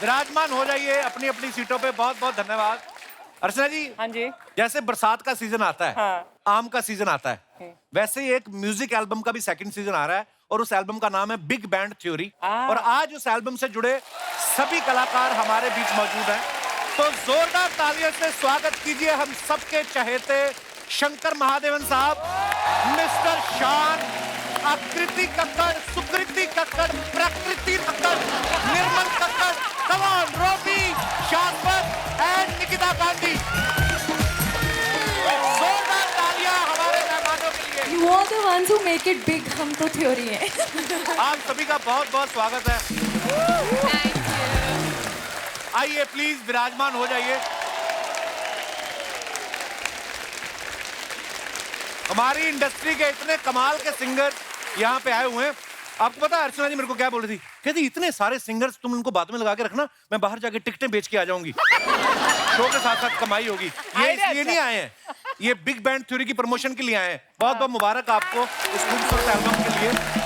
विराजमान हो जाइए अपनी अपनी सीटों पे। बहुत बहुत धन्यवाद। अर्चना जी, हाँ जी। जैसे बरसात का सीजन आता है, हाँ। आम का सीजन आता है, वैसे ही एक म्यूजिक एल्बम का भी सेकंड सीजन आ रहा है और उस एल्बम का नाम है बिग बैंड थ्योरी। और आज उस एल्बम से जुड़े सभी कलाकार हमारे बीच मौजूद हैं। तो जोरदार तालियों से स्वागत कीजिए हम सबके चहेते शंकर महादेवन साहब, मिस्टर शान, आकृति कक्कड़, सुकृति कक्कड़, प्रकृति कक्कड़, निर्मल कक्कड़, कमान रोबी, शाश्वत एंड निकिता गांधी। जोरदार तालियां हमारे मेहमानों के लिए। You are the ones who make it big. हम तो थ्योरी है। आप सभी का बहुत बहुत स्वागत है। आइए प्लीज विराजमान हो जाइए। हमारी इंडस्ट्री के इतने कमाल के सिंगर यहाँ पे आए हुए हैं। आपको पता है अर्चना जी मेरे को क्या बोल रही थी? कहती इतने सारे सिंगर्स तुम उनको बातों में लगा के रखना, मैं बाहर जाके टिकटें बेच के आ जाऊंगी। शो के साथ साथ कमाई होगी। ये इसलिए नहीं आए हैं, ये बिग बैंड थ्योरी की प्रमोशन के लिए आए हैं। बहुत बहुत मुबारक आपको इस खूबसूरत एल्बम के लिए।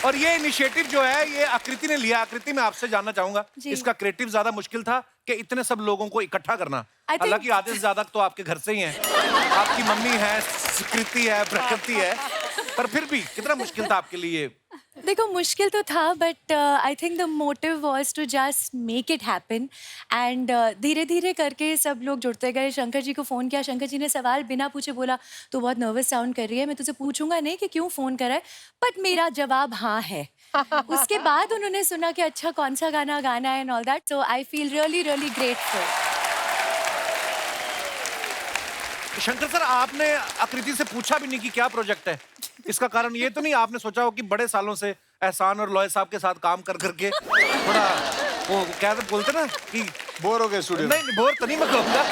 और ये इनिशिएटिव जो है ये आकृति ने लिया। आकृति, मैं आपसे जानना चाहूंगा, इसका क्रिएटिव ज्यादा मुश्किल था कि इतने सब लोगों को इकट्ठा करना? हालांकि आधे से ज्यादा तो आपके घर से ही हैं। आपकी मम्मी है, सुकृति है, प्रकृति है, पर फिर भी कितना मुश्किल था आपके लिए? देखो मुश्किल तो था, but I think the motive was to just make it happen. And धीरे धीरे करके सब लोग जुड़ते गए। शंकर जी को फ़ोन किया, शंकर जी ने सवाल बिना पूछे बोला, तू बहुत नर्वस साउंड कर रही है, मैं तुझे पूछूंगा नहीं कि क्यों फ़ोन करा है, बट मेरा जवाब हाँ है। उसके बाद उन्होंने सुना कि अच्छा कौन सा गाना गाना है and all that, so I feel really really grateful. Shankar sir, आपने आकृति से पूछा भी नहीं कि क्या प्रोजेक्ट है? इसका कारण ये तो नहीं आपने सोचा हो कि बड़े सालों से एहसान और लॉय साहब के साथ काम कर करके थोड़ा वो क्या बोलते ना कि बोर हो गए स्टूडियो? नहीं, बोर तो नहीं मैं कहूँगा,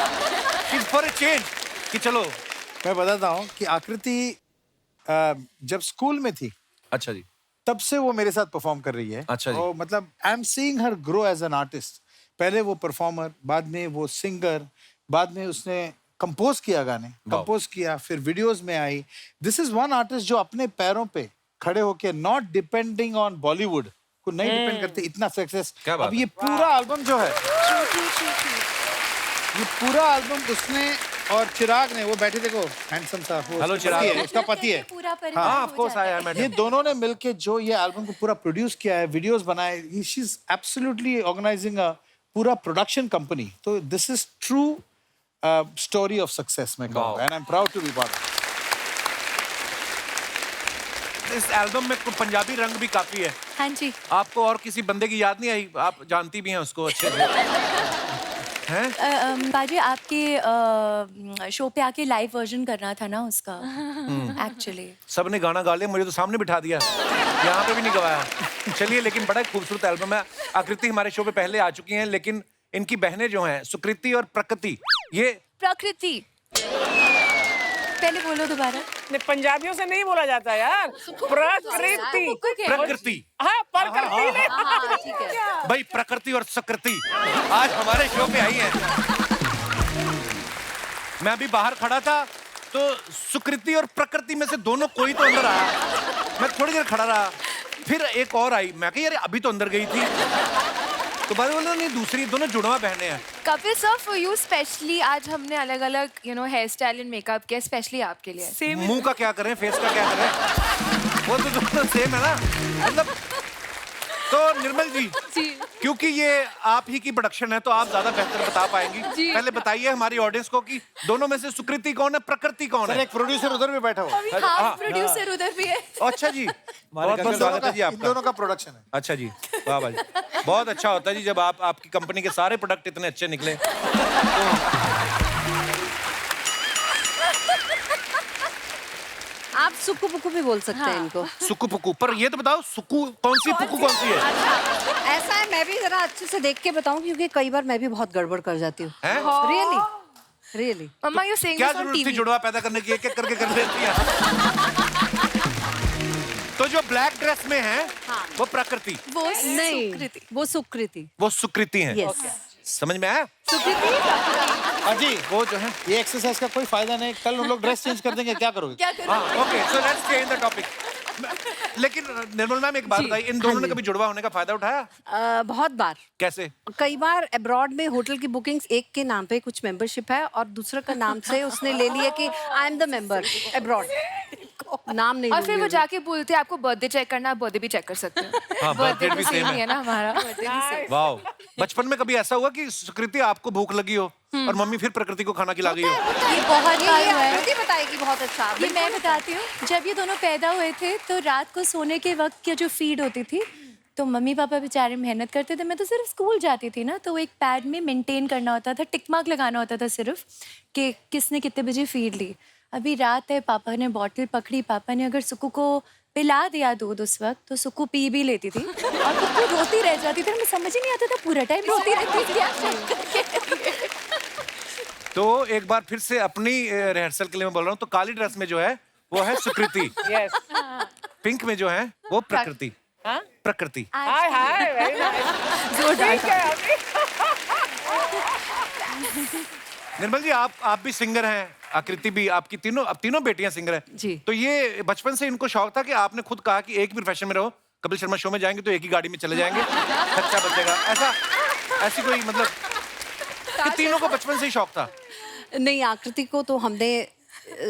कि फॉर ए चेंज कि चलो। मैं बताता हूँ कि आकृति जब स्कूल में थी, अच्छा जी, तब से वो मेरे साथ परफॉर्म कर रही है। अच्छा जी। और मतलब I am seeing her grow as an artist. पहले वो परफॉर्मर, बाद में वो सिंगर, बाद में उसने कंपोज किया गाने, कंपोज किया, फिर वीडियोस में आई। दिस इज वन आर्टिस्ट जो अपने पैरों पे खड़े होके, नॉट डिपेंडिंग ऑन बॉलीवुड को नहीं डिपेंड करते, इतना सक्सेस। अब ये पूरा एल्बम जो है, ये पूरा एल्बम उसने और चिराग ने, वो बैठे देखो हैंडसम सा, हेलो चिराग, उसका पति है। पूरा हाँ ऑफ कोर्स आया है। ये दोनों ने मिलके जो ये एल्बम को पूरा प्रोड्यूस किया है, वीडियोस बनाए, she is absolutely organising a पूरा प्रोडक्शन कंपनी। तो this is true story of success मैं कहूँगा, and I am proud to be part of. इस एल्बम में पंजाबी रंग भी काफी है। हाँ जी। आपको और किसी बंदे की याद नहीं आई? आप जानती भी हैं उसको अच्छे से। हैं? बाजी आपके शो पे आके लाइव वर्जन करना था ना उसका, एक्चुअली। सबने गाना गा लिया, मुझे तो सामने बिठा दिया, यहाँ पे भी नहीं गवाया। चलिए, लेकिन बड़ा खूबसूरत एल्बम है। आकृति हमारे शो पे पहले आ चुकी हैं, लेकिन इनकी बहनें जो हैं सुकृति और प्रकृति, ये प्रकृति पहले बोलो दोबारा। नहीं, पंजाबियों से नहीं बोला जाता यार। प्रकृति। प्रकृति, हाँ, प्रकृति नहीं। भाई प्रकृति और सकृति आज हमारे शो पे आई है। मैं अभी बाहर खड़ा था तो सुकृति और प्रकृति में से दोनों कोई तो अंदर आया। मैं थोड़ी देर खड़ा रहा, फिर एक और आई, मैं कहा यार अभी तो अंदर गई थी, तो बाद में बोला नहीं दूसरी, दोनों जुड़वा बहनें हैं। Kapil sir, for you specially आज हमने अलग अलग हेयर स्टाइल एंड मेकअप किया स्पेशली आपके लिए। मुंह का क्या करें, फेस का क्या करें, वो तो दोनों सेम है ना, मतलब। तो निर्मल जी, क्योंकि ये आप ही की प्रोडक्शन है तो आप ज्यादा बेहतर बता पाएंगी। पहले बताइए हमारी ऑडियंस को कि दोनों में से सुकृति कौन है, प्रकृति कौन है? एक प्रोड्यूसर उधर भी बैठा हुआ है। हाफ प्रोड्यूसर उधर भी है। अच्छा जी, बहुत बहुत स्वागत है जी इन आपका। दोनों का प्रोडक्शन है। अच्छा जी, वाह भाई, बहुत अच्छा होता है जी जब आपकी कंपनी के सारे प्रोडक्ट इतने अच्छे निकले। आप सुक्कू पुक्कू भी बोल सकते हैं इनको। सुक्कू पुक्कू, पर ये तो बताओ सुक्कू कौन सी, पुक्कू कौन सी है? ऐसा है, मैं भी जरा अच्छे से देख के बताऊं, क्योंकि कई बार मैं भी बहुत गड़बड़ कर जाती हूँ। हैं? Really really. Mama you saying क्या दिस ऑन जरूरत थी टीवी? जुड़वा पैदा करने की, एक एक करके कर लेती है। तो जो ब्लैक ड्रेस में है वो प्रकृति, वो नहीं, वो सुकृति। वो सुकृति है। यस, समझ में आया? हाँ जी, वो जो है ये एक्सरसाइज का कोई फायदा नहीं। कल हम लोग ड्रेस चेंज कर देंगे, क्या करोगे? क्या करूं? हाँ, okay, so let's change the topic. लेकिन निर्मल मैम एक बात जी, बताइए, इन दोनों हाँ ने जी। कभी जुड़वा होने का फायदा उठाया? बहुत बार। कैसे? कई बार अब्रॉड में होटल की बुकिंग्स एक के नाम पे कुछ मेंबरशिप है और दूसरे का नाम से उसने ले लिया कि I am the member abroad, नाम नहीं और फिर लूंगी वो अभी। जाके बोलते हैं आपको बर्थडे चेक करना, आप बर्थडे भी चेक कर सकते हो। हाँ, बर्थडे birthday भी तो same सेम ही है। है ना हमारा। वाओ। बचपन में कभी ऐसा हुआ कि सुकृति आपको भूख लगी हो और मम्मी फिर प्रकृति को खाना खिला गई हो? ये बहुत बार हुआ है। आकृति बताएगी बहुत अच्छा। ये मैं बताती हूँ, जब ये दोनों पैदा हुए थे तो रात को सोने के वक्त की जो फीड होती थी, तो मम्मी पापा बेचारे मेहनत करते थे, मैं तो सिर्फ स्कूल जाती थी ना, तो एक पैड में मेंटेन करना होता था, टिक मार्क लगाना होता था सिर्फ कि किसने कितने बजे फीड ली। अभी रात है, पापा ने बॉटल पकड़ी, पापा ने अगर सुक्कू को पिला दिया दूध उस वक्त, तो सुक्कू पी भी लेती थी और कुक्कू रोती रह जाती थी। मुझे समझ ही नहीं आता था, पूरा टाइम रोती रहती थी क्या। तो एक बार फिर से अपनी रिहर्सल के लिए मैं बोल रहा हूँ, तो काली ड्रेस में जो है वो है सुकृति, यस। पिंक में जो है वो प्रकृति। हाँ? प्रकृति। हाय हाय, वेरी नाइस। ठीक है अभी। निर्मल जी, आप भी सिंगर हैं, आकृति भी, आपकी तीनों बेटियां सिंगर हैं। जी। तो ये बचपन से इनको शौक था कि आपने खुद कहा कि एक ही प्रोफेशन में रहो, कपिल शर्मा शो में जाएंगे तो एक ही गाड़ी में चले जाएंगे, खर्चा बचेगा, ऐसी कोई मतलब कि तीनों को बचपन से ही शौक था? नहीं, आकृति को तो हमने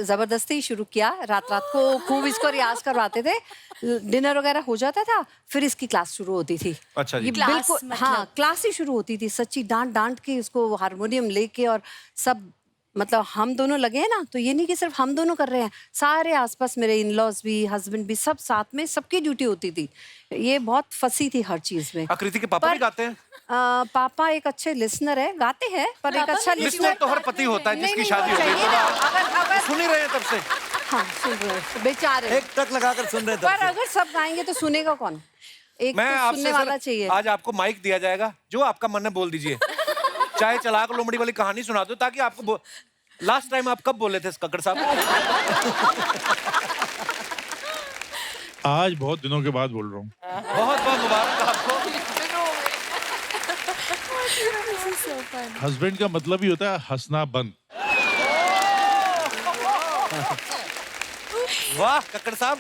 जबरदस्ती शुरू किया। रात रात को खूब इसको रियाज करवाते थे, डिनर वगैरह हो जाता था, फिर इसकी क्लास शुरू होती थी। अच्छा जी। ये क्लास बिल्कुल मतलब? हाँ, क्लास ही शुरू होती थी सच्ची, डांट डांट के इसको हारमोनियम लेके, और सब मतलब हम दोनों लगे हैं ना, तो ये नहीं कि सिर्फ हम दोनों कर रहे हैं, सारे आसपास मेरे इन लॉज भी, हस्बैंड भी, सब साथ में, सबकी ड्यूटी होती थी। ये बहुत फंसी थी हर चीज में। आकृति के पापा भी गाते हैं? पापा एक अच्छे लिसनर है, गाते हैं, पर एक अच्छा लिसनर तो हर पति होता है जिसकी शादी हो गई, तो सुन ही रहे हैं तब से। हाँ, सुन रहे हैं बेचारे। एक टक लगाकर सुन रहे पर थे। अगर सब गाएंगे तो सुनेगा कौन? एक मैं तो आपसे सुनने वाला सर, चाहिए। आज आपको माइक दिया जाएगा, जो आपका मन है बोल दीजिए। चाहे चलाक लोमड़ी वाली कहानी सुना दो, ताकि आपको लास्ट टाइम आप कब बोले थे कक्कड़ साहब? आज बहुत दिनों के बाद बोल रहा हूँ। बहुत बहुत मुबारक आपको। हस्बैंड का मतलब ही होता है हंसना बंद। वाह कक्कड़ साहब,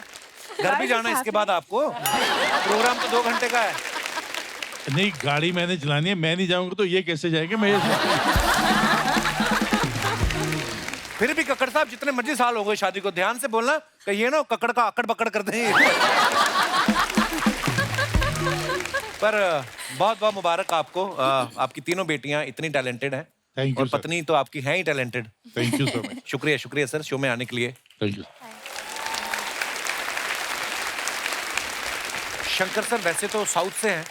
घर भी जाना है इसके बाद आपको, प्रोग्राम तो 2 घंटे का है। नहीं, गाड़ी मैंने चलानी है, मैं नहीं जाऊंगा तो ये कैसे जाएंगे? मैं फिर भी कक्कड़ साहब, जितने मर्जी साल हो गए शादी को, ध्यान से बोलना कि ये ना कक्कड़ का अकड़ बकड़ कर दें। पर बहुत बहुत मुबारक आपको, आपकी तीनों बेटियां इतनी टैलेंटेड हैं। Thank you, और sir. पत्नी तो आपकी है ही talented. Thank you so much. शुक्रिया शुक्रिया सर, शो में आने के लिए। Thank you. शंकर सर वैसे तो साउथ से हैं,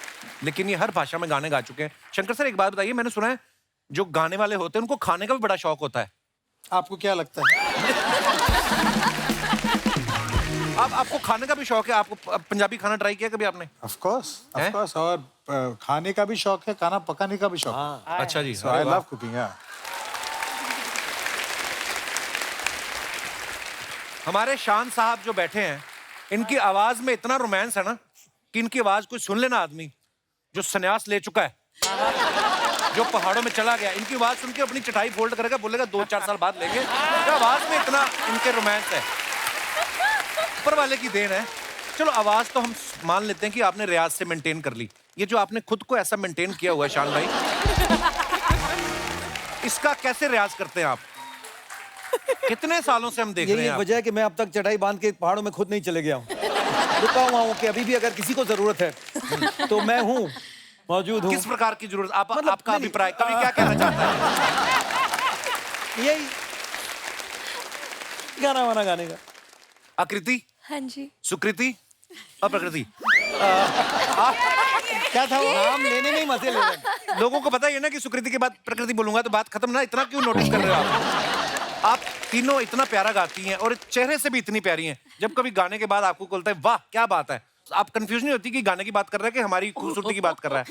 लेकिन ये हर भाषा में गाने गा चुके हैं। शंकर सर एक बात बताइए, मैंने सुना है जो गाने वाले होते हैं उनको खाने का भी बड़ा शौक होता है। आपको क्या लगता है? आपको खाने का भी शौक है? आपको पंजाबी खाना ट्राई किया कभी आपने? ऑफ कोर्स, और खाने का भी शौक है, खाना पकाने का भी शौक है। अच्छा जी, आई लव कुकिंग। हमारे शान साहब जो बैठे हैं, इनकी आवाज में इतना रोमांस है ना कि इनकी आवाज कोई सुन लेना आदमी जो सन्यास ले चुका है, जो पहाड़ों में चला गया, इनकी आवाज सुन के अपनी चटाई फोल्ड करेगा, बोलेगा 2-4 साल बाद लेंगे। तो आवाज में इतना इनके रोमांस है, ऊपर वाले की देन है। चलो आवाज तो हम मान लेते हैं कि आपने रियाज से मेंटेन कर ली, ये जो आपने खुद को ऐसा मेंटेन किया हुआ है शान भाई, इसका कैसे रियाज करते हैं आप? कितने सालों से हम देख रहे यही हैं वजह है कि मैं अब तक चटाई बांध के पहाड़ों में खुद नहीं चले गया हूँ। रुका हुआ हूँ कि अभी भी अगर किसी को जरूरत है तो मैं हूँ, मौजूद हूँ। किस प्रकार की जरूरत? मतलब आपका नहीं, अभिप्राय, कभी क्या कहना चाहता है? यही गाना वाना गाने का। आकृति, हाँ जी। सुकृति और प्रकृति, क्या था वो? नाम लेने में ही मजे ले रहे हैं। लोगों को पता ही है ना कि सुकृति के बाद प्रकृति बोलूंगा तो बात खत्म ना, इतना क्यों नोटिस कर रहे हो आप तीनों इतना प्यारा गाती हैं और चेहरे से भी इतनी प्यारी हैं। जब कभी गाने के बाद आपको बोलता है वाह क्या बात है, आप कंफ्यूज नहीं होती कि गाने की बात कर रहा है कि हमारी खूबसूरती की बात कर रहा है?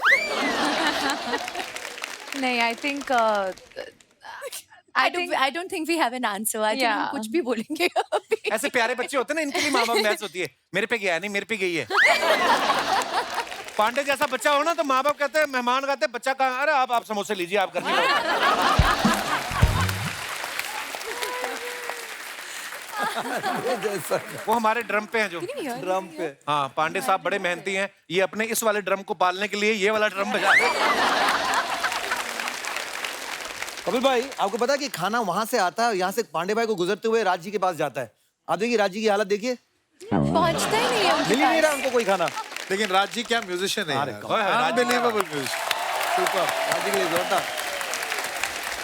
नहीं, I think I don't think we have an answer. I think हम Yeah. कुछ भी बोलेंगे अभी। ऐसे प्यारे बच्चे होते हैं ना, इनके लिए माँ बाप बहस होती है, मेरे पे गया नहीं, मेरे पे गई है। पांडे जैसा बच्चा हो ना तो माँ बाप कहते हैं, मेहमान कहते हैं बच्चा कहाँ, अरे आप समोसे लीजिए, आप घर नहीं। जैसा वो हमारे ड्रम पे हैं जो। ड्रम पे। हाँ, पांडे साहब बड़े मेहनती हैं, ये अपने इस वाले ड्रम को पालने के लिए ये वाला ड्रम बजा रहे हैं। कपिल भाई, आपको पता है कि खाना वहां से आता है, यहाँ से पांडे भाई को गुजरते हुए राज जी के पास जाता है। आप देखिए राज जी की हालत देखिए, पहुंचता ही नहीं है उनके मिल ही नहीं पास। रहा उनको कोई खाना। लेकिन राज जी क्या म्यूजिशियन है ओए, राज- unbelievable musician super Raj ji के लिए जोरदार।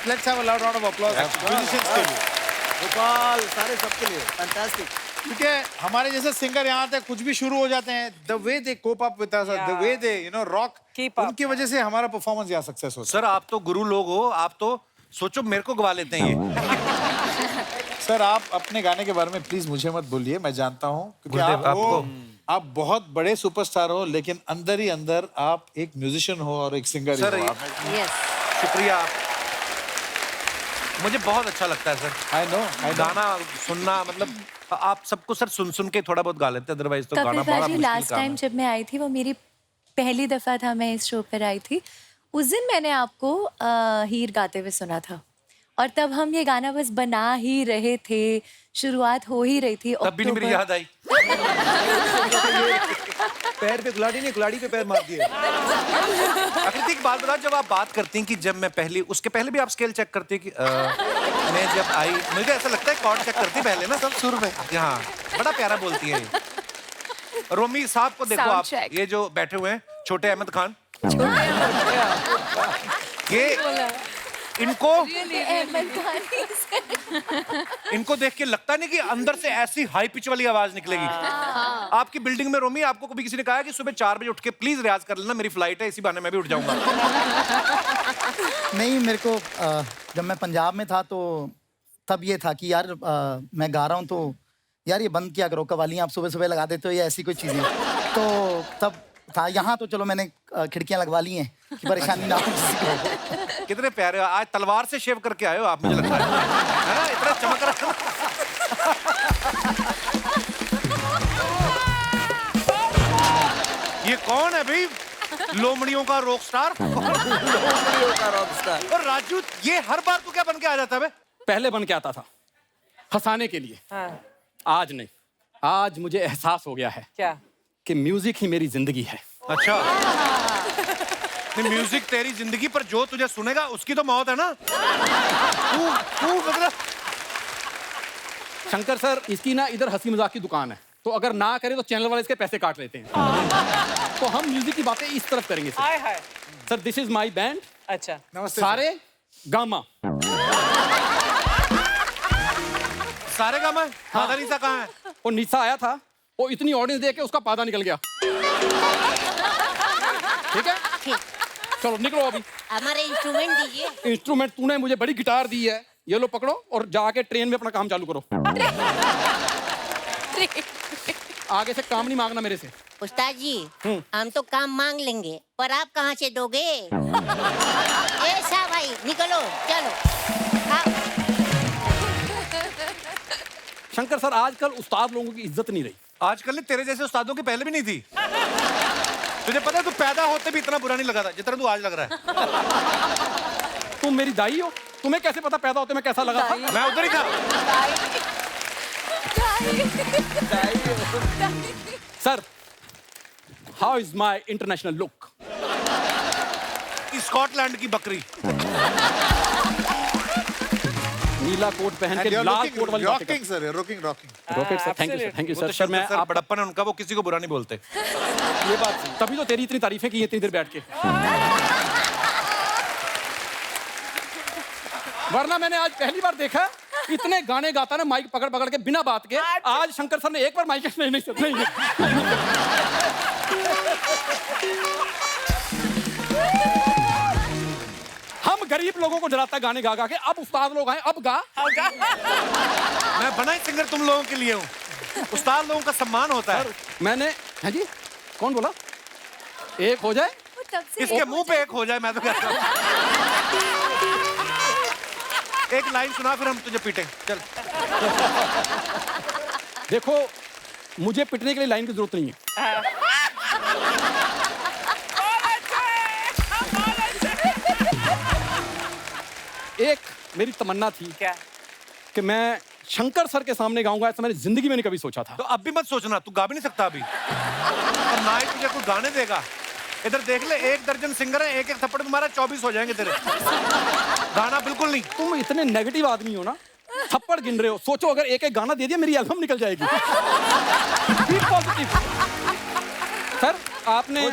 Let's have a loud round of applause musicians के लिए गोपाल, सारे सबके लिए फैंटास्टिक। क्योंकि हमारे जैसे सिंगर यहाँ तक कुछ भी शुरू हो जाते हैं, the way they cope up with us, the way they rock, Keep up. उनकी वजह से हमारा परफॉर्मेंस यहाँ सक्सेस होता सर आप तो गुरु लोग हो, आप तो सोचो मेरे को गवा लेते हैं ये। है। सर आप अपने गाने के बारे में प्लीज मुझे मत बोलिए, मैं जानता हूँ क्योंकि गुरुदेव, आप बहुत बड़े सुपरस्टार हो, लेकिन अंदर ही अंदर आप एक म्यूजिशियन हो और एक सिंगर सर, हो। यस शुक्रिया आप, मुझे बहुत अच्छा लगता है सर आई नो गाना सुनना। मतलब आप सबको सर सुन सुन के थोड़ा बहुत गा लेते हैं, अदरवाइज तो गाना कपिल बड़ा भाजी मुश्किल लास्ट काम टाइम है। जब मैं आई थी वो मेरी पहली दफा था, मैं इस शो पर आई थी। उस दिन मैंने आपको हीर गाते हुए सुना था और तब हम ये गाना बस बना ही रहे थे, शुरुआत हो ही रही थी। तब भी नहीं मेरी याद आई। पैर पे कुल्हाड़ी नहीं, कुल्हाड़ी पे पैर मार दिए। आकृति एक बात बताओ, जब आप बात करती हैं कि जब मैं पहली, उसके पहले भी आप स्केल चेक करती हैं कि मैं जब आई, मुझे ऐसा लगता है कॉर्ड चेक करती पहले ना, सब सुर में। हाँ, बड़ा प्यारा बोलती है ये। रोमी साहब को देखो Sound आप, check. ये जो बैठे हुए हैं, छोटे अहमद खान, ये इनको इनको देख के लगता नहीं कि अंदर से ऐसी हाई पिच वाली आवाज निकलेगी। आपकी बिल्डिंग में रोमी, आपको कभी किसी ने कहा कि सुबह 4 बजे उठ के प्लीज रियाज कर लेना, मेरी फ्लाइट है, इसी बहाने मैं भी उठ जाऊंगा। नहीं, मेरे को जब मैं पंजाब में था तो तब ये था कि यार मैं गा रहा हूँ तो यार ये बंद किया करो, कवालियाँ आप सुबह सुबह लगा देते हो या ऐसी कोई चीज़ें। तो तब था, यहाँ तो चलो मैंने खिड़कियाँ लगवा ली हैं कि परेशानी ना हो किसी को। कितने प्यारे हो, आज तलवार से शेव करके आए हो आप, मुझे लगता है ना, इतना चमक रहा है। ये कौन है भाई? लोमड़ियों का रॉक स्टार। लोमड़ियों का रॉक स्टार। और राजू, ये हर बार तू क्या बन के आ जाता है? पहले बन के आता था फंसाने के लिए, आज नहीं। आज मुझे एहसास हो गया है क्या? कि म्यूजिक ही मेरी जिंदगी है। अच्छा, म्यूजिक तेरी जिंदगी, पर जो तुझे सुनेगा उसकी तो मौत है ना। तू मतलब शंकर सर, इसकी ना इधर हंसी मजाक की दुकान है, तो अगर ना करे तो चैनल वाले इसके पैसे काट लेते हैं। तो हम म्यूजिक की बातें इस तरफ करेंगे sir. Hi hi. Sir, this is my band अच्छा, नमस्ते सारे गामा। सारे काम है। मादा नीसा कहाँ है? वो नीचा आया था, वो इतनी ऑडियंस देख के उसका पादा निकल गया। ठीक है, चलो निकलो अभी। हमारे इंस्ट्रूमेंट दीजिए। इंस्ट्रूमेंट तूने मुझे बड़ी गिटार दी है, ये लो पकड़ो और जाके ट्रेन में अपना काम चालू करो। आगे से काम नहीं मांगना मेरे से। उस्ताद जी, हम तो काम मांग लेंगे, पर आप कहाँ से दोगे? ऐसा भाई, निकलो, चलो। शंकर सर, आजकल उस्ताद लोगों की इज्जत नहीं रही। आजकल ने तेरे जैसे उस्तादों की पहले भी नहीं थी। तुझे पता है, तू पैदा होते भी इतना बुरा नहीं लगा था जितना तू आज लग रहा है। तुम मेरी दाई हो, तुम्हें कैसे पता पैदा होते मैं कैसा लगा था? मैं उधर ही था। Sir, how is my international look? Scotland की बकरी। नीला कोट पहन के लाल कोट वाली बातें rocking sir, rocking rocket sir, thank you sir, thank you वो सर। तो सर, मैं शंकर सर आप बड़प्पन है उनका, वो किसी को बुरा नहीं बोलते। ये बात तभी तो तेरी इतनी तारीफें की इतनी देर बैठ के। वरना मैंने आज पहली बार देखा इतने गाने गाता ना माइक पकड़ पकड़ के बिना बात के। आज शंकर सर ने एक बार माइक नहीं सर नहीं। हम गरीब लोगों को डराता गाने गा गा के, अब उस्ताद लोग आए, अब गा। मैं बना ही सिंगर तुम लोगों के लिए हूँ। उस्ताद लोगों का सम्मान होता है। मैंने, है जी, कौन बोला एक हो जाए? इसके मुंह पे एक हो जाए, मैं तो कहता हूँ। एक लाइन सुना फिर हम तुझे पीटेंगे। चल। देखो, मुझे पिटने के लिए लाइन की जरूरत नहीं है। एक मेरी तमन्ना थी क्या? कि मैं शंकर सर के सामने गाऊंगा ऐसा मैंने जिंदगी में नहीं कभी सोचा था। तो अब भी मत सोचना, तू गा भी नहीं सकता अभी, और ना ही तुझे कोई गाने देगा। इधर देख ले, 1 दर्जन सिंगर है, एक एक थप्पड़ तुम्हारा 24 हो जाएंगे तेरे। गाना बिल्कुल नहीं। तुम इतने नेगेटिव आदमी हो ना, थप्पड़ गिन रहे हो। सोचो अगर एक एक गाना दे दिया मेरी एल्बम निकल जाएगी। Be positive। सर आपने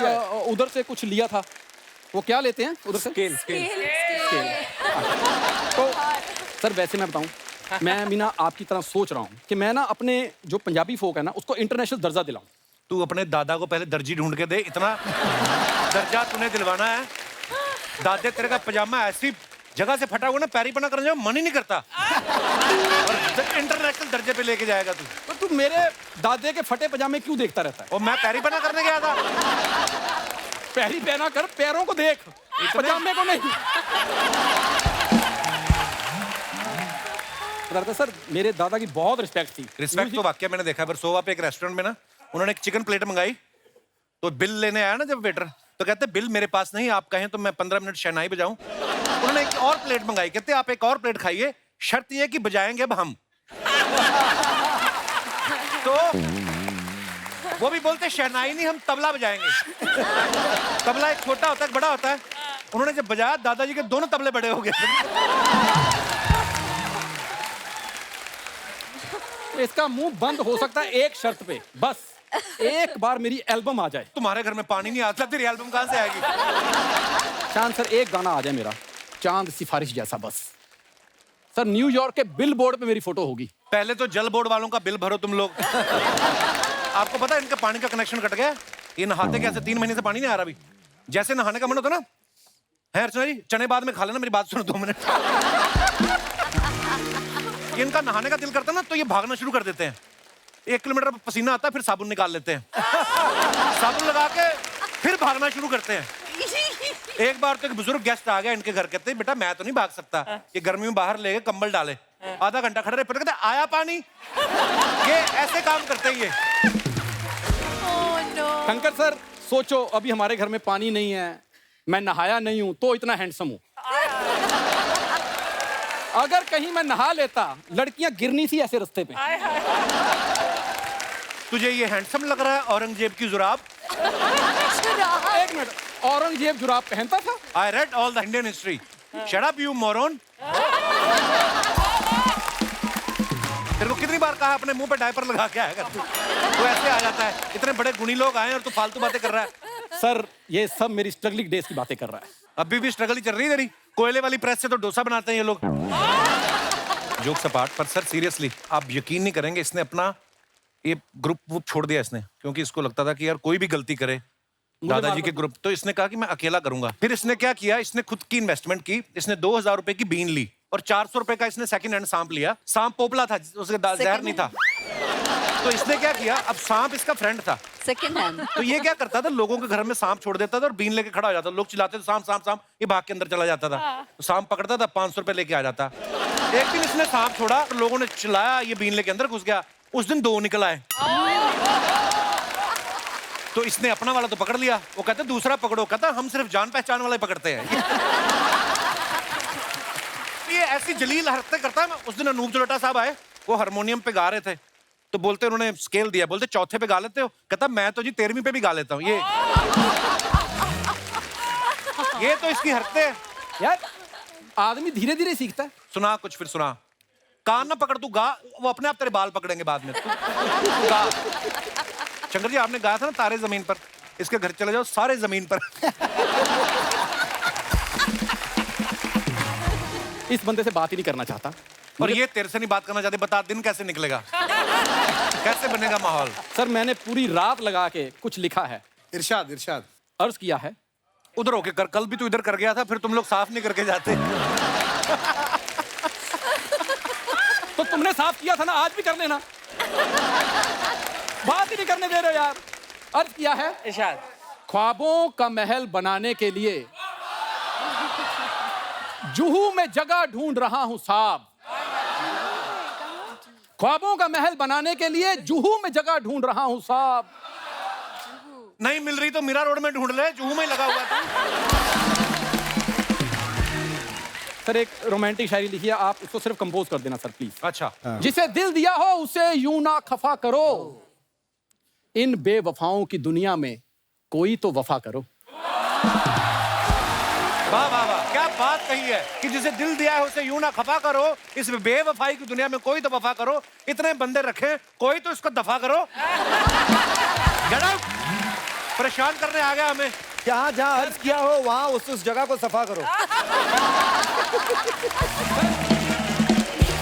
उधर से कुछ लिया था, वो क्या लेते हैं उधर से? स्केल। तो सर वैसे मैं बताऊं, मैं भी ना आपकी तरह सोच रहा हूँ कि मैं ना अपने जो पंजाबी फोक है ना उसको इंटरनेशनल दर्जा दिलाऊं। तू अपने दादा को पहले दर्जी ढूंढ के दे, इतना दर्जा तूने दिलवाना है। दादे तेरे का पजामा ऐसी जगह से फटा हुआ ना, पैरी पना करने मन ही नहीं करता, और इंटरनेशनल दर्जे पे लेके जाएगा तू। तो तू मेरे दादे के फटे पजामे क्यों देखता रहता है? और मैं पैरी पना करने गया था। पैरी पहना कर, पैरों को देख, पजामे को नहीं। सर मेरे दादा की बहुत रिस्पेक्ट थी। रिस्पेक्ट तो वाकई मैंने देखा है, पर सोवा पे एक रेस्टोरेंट में ना उन्होंने एक चिकन प्लेट मंगाई, तो बिल लेने आया ना जब वेटर, तो कहते बिल मेरे पास नहीं, आप कहें तो मैं 15 मिनट शहनाई बजाऊं। उन्होंने एक और प्लेट मंगाई, कहते आप एक और प्लेट खाइए, शर्त ये कि बजाएंगे अब हम। तो वो भी बोलते शहनाई नहीं, हम तबला बजाएंगे। तबला एक छोटा होता है, एक बड़ा होता है। उन्होंने जब बजाया, दादाजी के दोनों तबले बड़े हो गए। इसका मुंह बंद हो सकता है एक शर्त पे, बस एक बार मेरी एल्बम आ जाए। तुम्हारे घर में पानी नहीं आता, तेरी एल्बम कहां से आएगी? चांद सर एक गाना आ जाए मेरा, चांद सिफारिश जैसा बस। सर न्यूयॉर्क के बिल बोर्ड पे मेरी फोटो होगी। पहले तो जल बोर्ड वालों का बिल भरो तुम लोग। आपको पता है इनका पानी का कनेक्शन कट गया, ये नहाते कैसे? 3 महीने से पानी नहीं आ रहा अभी। जैसे नहाने का मन होता ना, है अर्चना जी, चने बाद में खा लेना, मेरी बात सुनो 2 मिनट। इनका नहाने का दिल करता ना तो ये भागना शुरू कर देते हैं। 1 किलोमीटर पसीना आता है, फिर साबुन निकाल लेते हैं, साबुन लगा के फिर भागना शुरू करते हैं। एक बार तो एक बुजुर्ग गेस्ट आ गया इनके घर, कहते हैं बेटा मैं तो नहीं भाग सकता, ये गर्मी में बाहर ले गए, कंबल डाले, आधा घंटा खड़े रहे, फिर कहते आया पानी। ये ऐसे काम करते हैं ये। शंकर सर सोचो अभी हमारे घर में पानी नहीं है, मैं नहाया नहीं हूं तो इतना हैंडसम हूं। अगर कहीं मैं नहा लेता, लड़कियां गिरनी थी ऐसे रास्ते पे। तुझे ये हैंडसम लग रहा है औरंगजेब की जुराब? एक मिनट, औरंगजेब जुराब पहनता था? I read all the Indian history. Shut up, you moron. तेरे को कितनी बार कहा अपने मुंह पे डायपर लगा के आएगा तू? तो ऐसे आ जाता है, इतने बड़े गुणी लोग आए और तू फालतू बातें कर रहा है। सर ये सब मेरी स्ट्रगलिंग डेज की बातें कर रहा है। अभी भी स्ट्रगल ही चल रही है तेरी। कोयले वाली प्रेस से तो डोसा बनाते हैं ये लोग। जोक्स अपार्ट, पर सर सीरियसली आप यकीन नहीं करेंगे, इसने अपना ये ग्रुप छोड़ दिया इसने, क्योंकि इसको लगता था कि यार कोई भी गलती करे दादाजी के ग्रुप, तो इसने कहा कि मैं अकेला करूंगा। फिर इसने क्या किया, इसने खुद की इन्वेस्टमेंट की, इसने 2000 रुपए की बीन ली और 400 रुपए का इसने सेकंड हैंड सांप लिया। सांप पोपला था, उसका जहर नहीं था। तो इसने क्या किया, अब सांप इसका फ्रेंड था सेकंड हैंड। तो ये क्या करता था, लोगों के घर में सांप छोड़ देता था और बीन लेके खड़ा हो जाता। लोग चिल्लाते थे सांप सांप सांप, ये भाग के अंदर चला जाता था। तो सांप पकड़ता था, 500 रुपए लेके आ जाता। एक दिन इसने सांप छोड़ा, लोगों ने चिल्लाया, ये बीन लेके अंदर घुस गया। उस दिन 2 निकल आए। तो इसने अपना वाला तो पकड़ लिया, वो कहते दूसरा पकड़ो, कहता हम सिर्फ जान पहचान वाला ही पकड़ते हैं। ये ऐसी जलील हरकतें करता है। उस दिन अनूप जलोटा साहब आए, वो हारमोनियम पे गा रहे थे, तो बोलते उन्होंने स्केल दिया, बोलते चौथे पे गा लेते हो? कहता मैं तो जी 13वीं पे भी गा लेता हूँ। ये तो इसकी हरकतें हैं यार, आदमी धीरे धीरे सीखता है। सुना कुछ, फिर सुना। कान ना पकड़, तू गा, वो अपने आप तेरे बाल पकड़ेंगे बाद में। तू गा। शंकर जी आपने गाया था ना तारे जमीन पर, इसके घर चले जाओ सारे जमीन पर। इस बंदे से बात ही नहीं करना चाहता। और ये तेरे से नहीं बात करना चाहते, बता दिन कैसे निकलेगा, कैसे बनेगा माहौल? सर मैंने पूरी रात लगा के कुछ लिखा है। इरशाद इरशाद अर्ज किया है। उधर होके कर, कल भी तू इधर कर गया था, फिर तुम लोग साफ नहीं करके जाते। तो तुमने साफ किया था ना, आज भी कर लेना। बात ही नहीं करने दे रहे यार। अर्ज किया है, इरशाद। ख्वाबों का महल बनाने के लिए जुहू में जगह ढूंढ रहा हूं साहब। ख्वाबों का महल बनाने के लिए जुहू में जगह ढूंढ रहा हूं साहब। नहीं मिल रही तो मीरा रोड में ढूंढ ले, जुहू में ही लगा हुआ था। सर एक रोमांटिक शायरी लिखी है, आप उसको सिर्फ कंपोज कर देना सर प्लीज। अच्छा जिसे दिल दिया हो उसे यूं ना खफा करो, इन बेवफाओं की दुनिया में कोई तो वफा करो। वाह वाह वाह, क्या बात कही है कि जिसे दिल दिया है उसे यूं ना खफा करो, इस बेवफाई की दुनिया में कोई तो वफा करो। इतने बंदे रखे, कोई तो इसको दफा करो। Get out! परेशान करने आ गया हमें। जहाँ जहाँ अर्ज किया हो वहाँ उस जगह को सफा करो।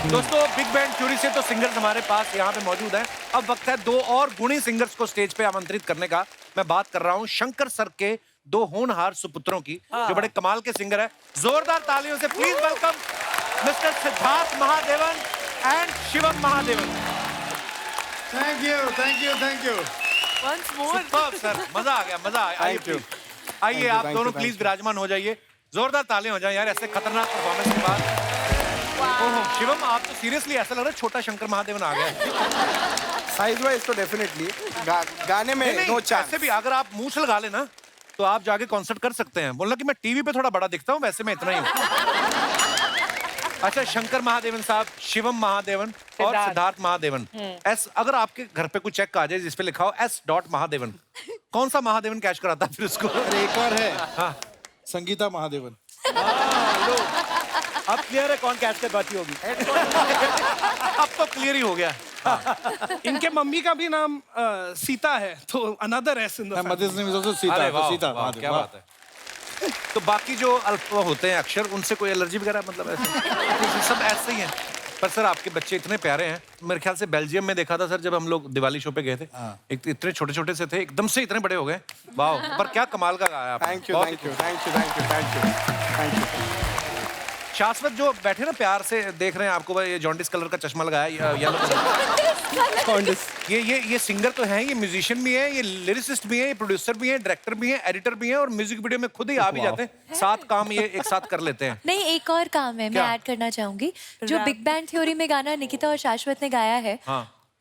दोस्तों बिग बैंड थ्योरी से तो सिंगर्स हमारे पास यहाँ पे मौजूद हैं। अब वक्त है दो और गुणी सिंगर्स को स्टेज पे आमंत्रित करने का। मैं बात कर रहा हूँ शंकर सर के दो होनहार सुपुत्रों की, जो बड़े कमाल के सिंगर है। जोरदार तालियों से please welcome mister Siddharth Mahadevan and Shivam Mahadevan. Thank you thank you thank you. Superb sir, मजा आ गया, मजा आया। आइए आप दोनों प्लीज विराजमान हो जाइए। जोरदार तालियां हो जाए यार ऐसे खतरनाक परफॉर्मेंस के बाद। ओहो शिवम, आप तो सीरियसली ऐसा लग रहा है छोटा शंकर महादेवन आ गया। साइज वाइज तो डेफिनेटली गाने में नहीं, नो चांस। ऐसे भी अगर आप मूंछ लगा लेना तो आप जाके कॉन्सर्ट कर सकते हैं। बोलना कि मैं टीवी पे थोड़ा बड़ा दिखता हूँ, वैसे मैं इतना ही हूँ। अच्छा शंकर महादेवन साहब, शिवम महादेवन और सिद्धार्थ महादेवन। एस, अगर आपके घर पे कोई चेक आ जाए जिसपे लिखा हो S. महादेवन, कौन सा महादेवन कैश कराता फिर उसको? एक और है, हाँ संगीता महादेवन। अब क्लियर है कौन कैच कर बाती होगी। अब तो क्लियर ही हो गया। इनके मम्मी का भी नाम सीता है, तो another S in the mother's name is also Sita. अरे वाह, सीता वाह, महादेवन, क्या वाह। बात है। तो बाकी जो अल्प होते हैं अक्षर, उनसे कोई एलर्जी वगैरह मतलब ऐसे सब ऐसे ही हैं? पर सर आपके बच्चे इतने प्यारे हैं। मेरे ख्याल से बेल्जियम में देखा था सर जब हम लोग दिवाली शो पे गए थे, एक इतने छोटे छोटे से थे, एकदम से इतने बड़े हो गए। वाह, पर क्या कमाल का गाया आपने। Thank you thank you thank you thank you thank you thank you. शाश्वत जो बैठे ना प्यार से देख रहे हैं आपको, भाई ये जॉन्डिस कलर का चश्मा लगाया, येलो कलर। ये सिंगर तो हैं, ये म्यूजिशियन भी हैं, ये लिरिसिस्ट भी हैं, ये प्रोड्यूसर भी हैं, डायरेक्टर भी हैं, एडिटर भी हैं और म्यूजिक वीडियो में खुद ही आ भी जाते हैं। 7 काम ये एक साथ कर लेते हैं। नहीं, एक और काम है, मैं ऐड करना चाहूंगी। जो बिग बैंड थ्योरी में गाना निकिता और शाश्वत ने गाया है,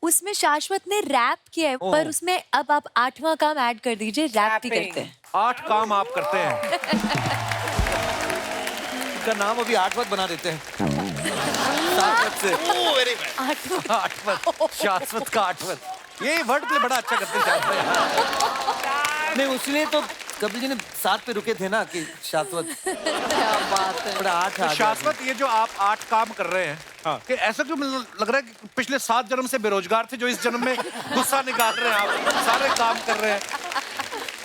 उसमें शाश्वत ने रैप किया है, पर उसमें अब आप 8वां काम ऐड कर दीजिए, रैप भी करते हैं। 8 काम आप करते हैं। का नाम अभी 8 बना देते हैं। 7 से। शाश्वत का 8। ये वर्ड प्ले बड़ा अच्छा करते हैं। नहीं उसलिए तो कपिल जी ने 7 पे रुके थे ना कि शाश्वत। क्या बात है। बड़ा 8 तो शाश्वत ये जो आप 8 काम कर रहे हैं, कि ऐसा क्यों लग रहा है कि पिछले 7 जन्म से बेरोजगार थे जो इस जन्म में गुस्सा निकाल रहे हैं, आप सारे काम कर रहे हैं।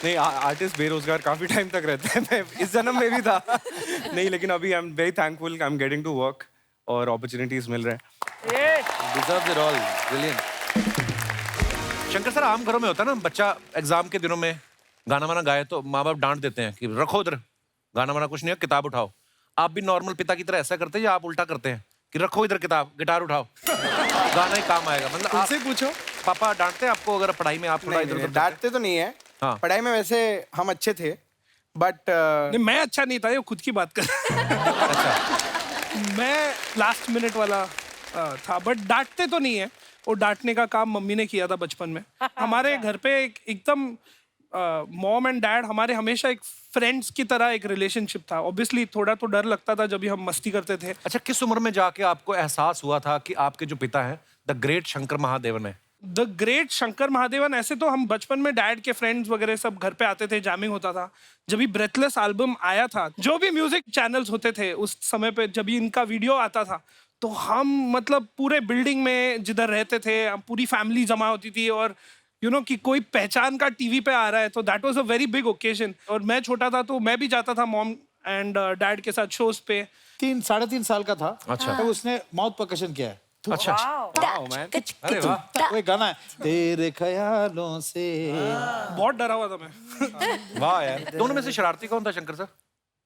नहीं आर्टिस्ट बेरोजगार काफी टाइम तक रहते हैं, मैं इस जन्म में भी था। नहीं लेकिन अभी I am very thankful I am getting to work और अपॉर्चुनिटीज मिल रहे हैं। Deserves it all, brilliant. Shankar sir आम घरों में होता है ना, बच्चा एग्जाम के दिनों में गाना वाना गाए तो माँ बाप डांट देते हैं कि रखो उधर, गाना वाना कुछ नहीं है, किताब उठाओ। आप भी नॉर्मल पिता की तरह ऐसा करते हैं या आप उल्टा करते हैं कि रखो इधर किताब, गिटार उठाओ, गाना ही काम आएगा? मतलब आपसे पूछो, पापा डांटते हैं आपको अगर पढ़ाई में आप थोड़ा इधर? डांटते तो नहीं है, पढ़ाई में वैसे हम अच्छे थे, बट मैं अच्छा नहीं था, ये खुद की बात कर। मैं लास्ट मिनट वाला था, बट डांटते तो नहीं है। और डांटने का काम मम्मी ने किया था बचपन में। हमारे घर पे एकदम मॉम एंड डैड हमारे हमेशा एक फ्रेंड्स की तरह एक रिलेशनशिप था। ऑब्वियसली थोड़ा तो डर लगता था जब भी हम मस्ती करते थे। अच्छा, किस उम्र में जाके आपको एहसास हुआ था कि आपके जो पिता हैं द ग्रेट शंकर महादेवन है? द ग्रेट शंकर महादेवन, ऐसे तो हम बचपन में डैड के फ्रेंड्स वगैरह सब घर पे आते थे, जैमिंग होता था। जब भी ब्रेथलेस एल्बम आया था, जो भी म्यूजिक चैनल्स होते थे उस समय पे, जब भी इनका वीडियो आता था तो हम मतलब पूरे बिल्डिंग में जिधर रहते थे पूरी फैमिली जमा होती थी, और यू नो कि कोई पहचान का टीवी पे आ रहा है, तो that was a very big occasion. और मैं छोटा था तो मैं भी जाता था मॉम एंड डैड के साथ शोज पे। 3-3.5 साल का था। अच्छा। तब उसने माउथ परकशन किया है। अच्छा, अरे वाह, वो गाना है तेरे ख्यालों से। बहुत डरा हुआ था मैं। वाह यार। दोनों में से शरारती कौन था शंकर सर?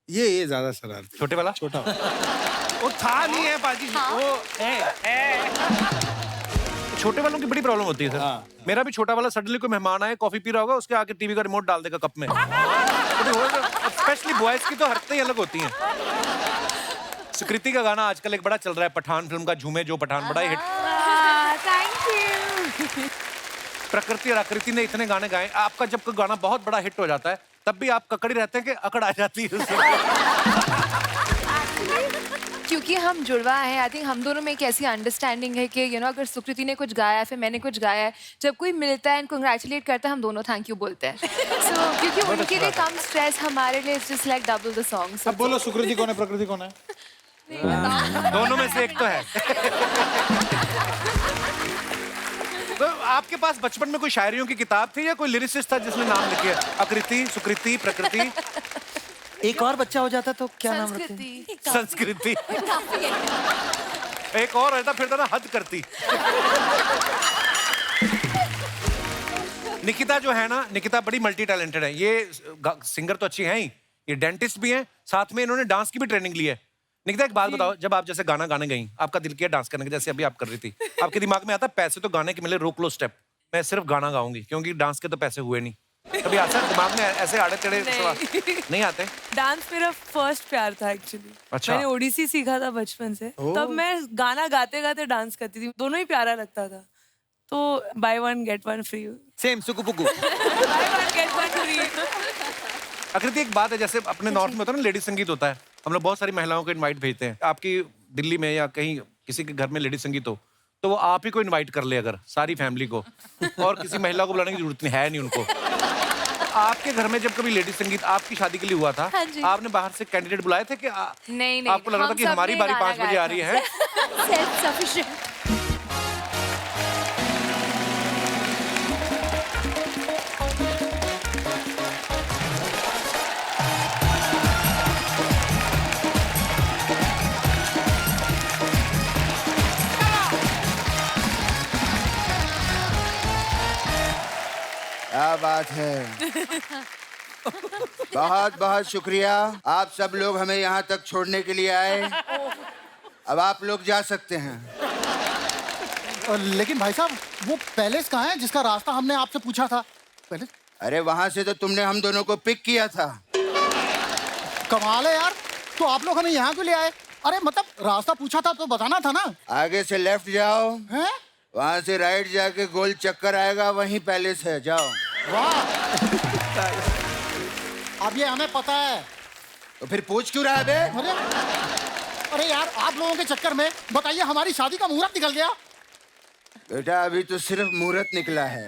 ये ज्यादा शरारती। छोटे वाला? छोटा वो था नहीं है पाजी, वो छोटे वालों की बड़ी प्रॉब्लम होती है सर। मेरा भी छोटा वाला सडनली कोई मेहमान आए, कॉफी पी रहा होगा, उसके आके टीवी का रिमोट डाल देगा कप में। स्पेशली बॉयज की तो हरकतें ही अलग होती हैं। सुकृति का गाना आजकल एक बड़ा चल रहा है, पठान फिल्म का, झूमे जो पठान, बड़ा हिट। प्रकृति और आकृति ने इतने गाने गाए। आपका जब कोई गाना बहुत बड़ा हिट हो जाता है तब भी आप ककड़ी रहते हैं कि अकड़ आ जाती है उससे? क्योंकि हम जुड़वा हैं, आई थिंक हम दोनों में एक ऐसी अंडरस्टैंडिंग है कि अगर सुकृति ने कुछ गाया है फिर मैंने कुछ गाया है, जब कोई मिलता है एंड कंग्रेचुलेट करता है हम दोनों थैंक यू बोलते हैं। सो क्योंकि उनके लिए कम स्ट्रेस, हमारे लिए it's just like double the song. अब बोलो सुकृति कौन है, प्रकृति कौन है? दोनों में से एक तो है। तो आपके पास बचपन में कोई शायरियों की किताब थी या कोई लिरिसिस्ट था जिसने नाम लिखे? आकृति, सुकृति, प्रकृति। एक और बच्चा हो जाता तो क्या नाम रखते? संस्कृति। एक और रहता फिर था ना हद करती। निकिता जो है ना, निकिता बड़ी मल्टी टैलेंटेड है। ये सिंगर तो अच्छी है ही, ये डेंटिस्ट भी हैं, साथ में इन्होंने डांस की भी ट्रेनिंग ली है। निकिता एक बात बताओ, जब आप जैसे गाना गाने गई, आपका दिल किया डांस करने का जैसे अभी आप कर रही थी, आपके दिमाग में आता पैसे तो गाने के मिले, रोक लो स्टेप, मैं सिर्फ गाना गाऊंगी क्योंकि डांस के तो पैसे हुए नहीं? कभी आता है दिमाग में ऐसे आड़े टेढ़े सवाल? नहीं आते? डांस मेरा फर्स्ट प्यार था एक्चुअली। अच्छा। मैंने ओडिसी सीखा था बचपन से, तब मैं गाना गाते गाते डांस करती थी, दोनों ही प्यारा लगता था। तो buy one get one free. Same सुकु पुकु। Buy one get one free. Aakriti एक बात है, जैसे अपने नॉर्थ में होता है ना लेडी संगीत होता है, हम लोग बहुत सारी महिलाओं को इनवाइट भेजते हैं। आपकी दिल्ली में या कहीं किसी के घर में लेडी संगीत हो तो वो आप ही को इनवाइट कर ले, अगर सारी फैमिली को, और किसी महिला को बुलाने की जरूरत नहीं है नहीं उनको। आपके घर में जब कभी लेडी संगीत आपकी शादी के लिए हुआ था, हाँ जी। आपने बाहर से कैंडिडेट बुलाए थे कि नहीं, आपको लग रहा था कि हमारी बारी 5 बजे आ रही है? Self sufficient. क्या बात है। बहुत बहुत शुक्रिया, आप सब लोग हमें यहाँ तक छोड़ने के लिए आए। अब आप लोग जा सकते हैं। लेकिन भाई साहब, वो पैलेस कहाँ है जिसका रास्ता हमने आपसे पूछा था? पैलेस? अरे वहाँ से तो तुमने हम दोनों को पिक किया था। कमाल है यार, तो आप लोग हमें यहाँ क्यों ले आए? अरे मतलब रास्ता पूछा था तो बताना था ना। आगे से लेफ्ट जाओ, हैं? वहाँ से राइट जाके गोल चक्कर आएगा, वहीं पैलेस है, जाओ। वाह। अब ये हमें पता है। तो फिर पूछ क्यों रहा है बे? अरे यार, आप लोगों के चक्कर में बताइए हमारी शादी का मुहूर्त निकल गया। बेटा अभी तो सिर्फ मुहूर्त निकला है,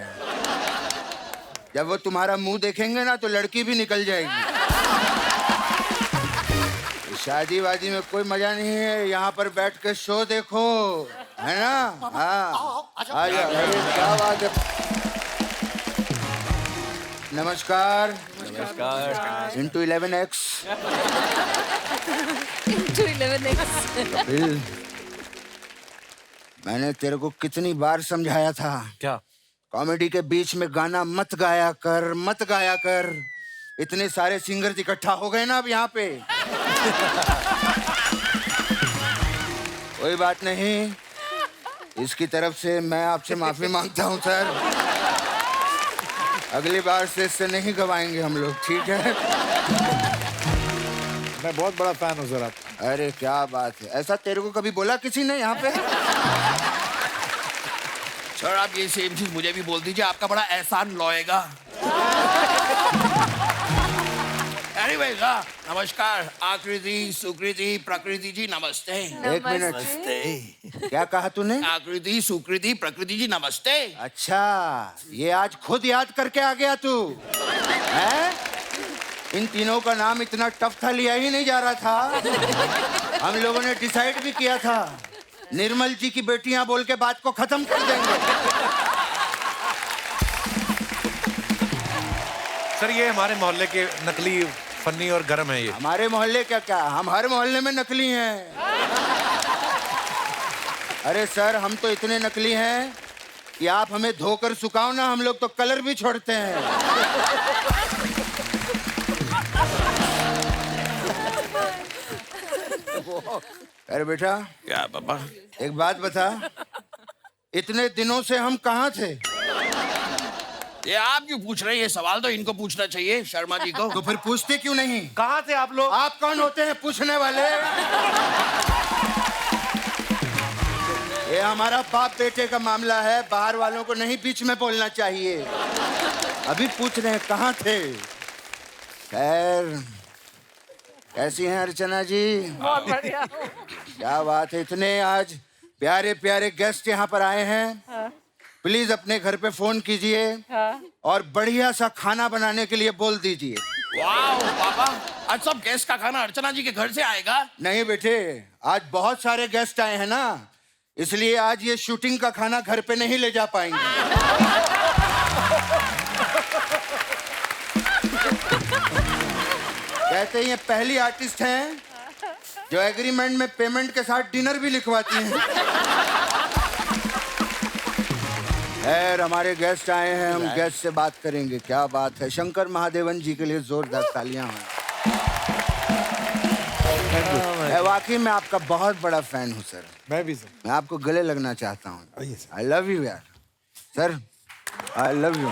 जब वो तुम्हारा मुंह देखेंगे ना तो लड़की भी निकल जाएगी। शादी वादी में कोई मजा नहीं है, यहाँ पर बैठ के शो देखो, है ना? हाँ, आ जाओ। क्या बात है। नमस्कार। नमस्कार। Into 11X। Into 11X। Kapil, मैंने तेरे को कितनी बार समझाया था, क्या? कॉमेडी के बीच में गाना मत गाया कर, मत गाया कर। इतने सारे सिंगर इकट्ठा हो गए ना अब यहाँ पे। कोई बात नहीं, इसकी तरफ से मैं आपसे माफी मांगता हूँ सर। अगली बार से इससे नहीं गवाएंगे हम लोग, ठीक है? मैं बहुत बड़ा फैन हूँ सर आपका। अरे क्या बात है, ऐसा तेरे को कभी बोला किसी ने यहाँ पे? सर आप ये सेम चीज मुझे भी बोल दीजिए, आपका बड़ा एहसान लौएगा। एनीवेज, नमस्कार आकृति, सुकृति, प्रकृति जी नमस्ते। एक मिनट, नमस्ते। क्या कहा तूने? आकृति, सुकृति, प्रकृति जी नमस्ते। अच्छा, ये आज खुद याद करके आ गया तू, हैं? इन तीनों का नाम इतना टफ था, लिया ही नहीं जा रहा था। हम लोगों ने डिसाइड भी किया था, निर्मल जी की बेटियां बोल के बात को खत्म कर देंगे। सर ये हमारे मोहल्ले के नकली फनी और गर्म है ये। हमारे मोहल्ले क्या, हम हर मोहल्ले में नकली हैं। अरे सर, हम तो इतने नकली हैं कि आप हमें धोकर सुखाओ ना, हम लोग तो कलर भी छोड़ते हैं। अरे बेटा। क्या पापा? एक बात बता, इतने दिनों से हम कहाँ थे? ये आप क्यों पूछ रहे हैं? ये सवाल तो इनको पूछना चाहिए, शर्मा जी को। तो फिर पूछते क्यों नहीं? कहाँ थे आप लोग? आप कौन होते हैं पूछने वाले? ये हमारा बाप बेटे का मामला है, बाहर वालों को नहीं बीच में बोलना चाहिए। अभी पूछ रहे हैं कहाँ थे। खैर, कैसी हैं अर्चना जी? बहुत बढ़िया। क्या बात है, इतने आज प्यारे प्यारे गेस्ट यहाँ पर आए हैं। प्लीज अपने घर पे फोन कीजिए और बढ़िया सा खाना बनाने के लिए बोल दीजिए। वाह पापा, आज सब गेस्ट का खाना अर्चना जी के घर से आएगा? नहीं बेटे, आज बहुत सारे गेस्ट आए हैं ना, इसलिए आज ये शूटिंग का खाना घर पे नहीं ले जा पाएंगे। कहते हैं पहली आर्टिस्ट हैं जो एग्रीमेंट में पेमेंट के साथ डिनर भी लिखवाती हैं। खैर, हमारे गेस्ट आए हैं, हम गेस्ट से बात करेंगे। क्या बात है, शंकर महादेवन जी के लिए जोरदार तालियां हैं। वाकई मैं आपका बहुत बड़ा फैन हूँ सर। मैं भी सर। मैं आपको गले लगना चाहता हूँ। आई लव यू यार sir, I love you.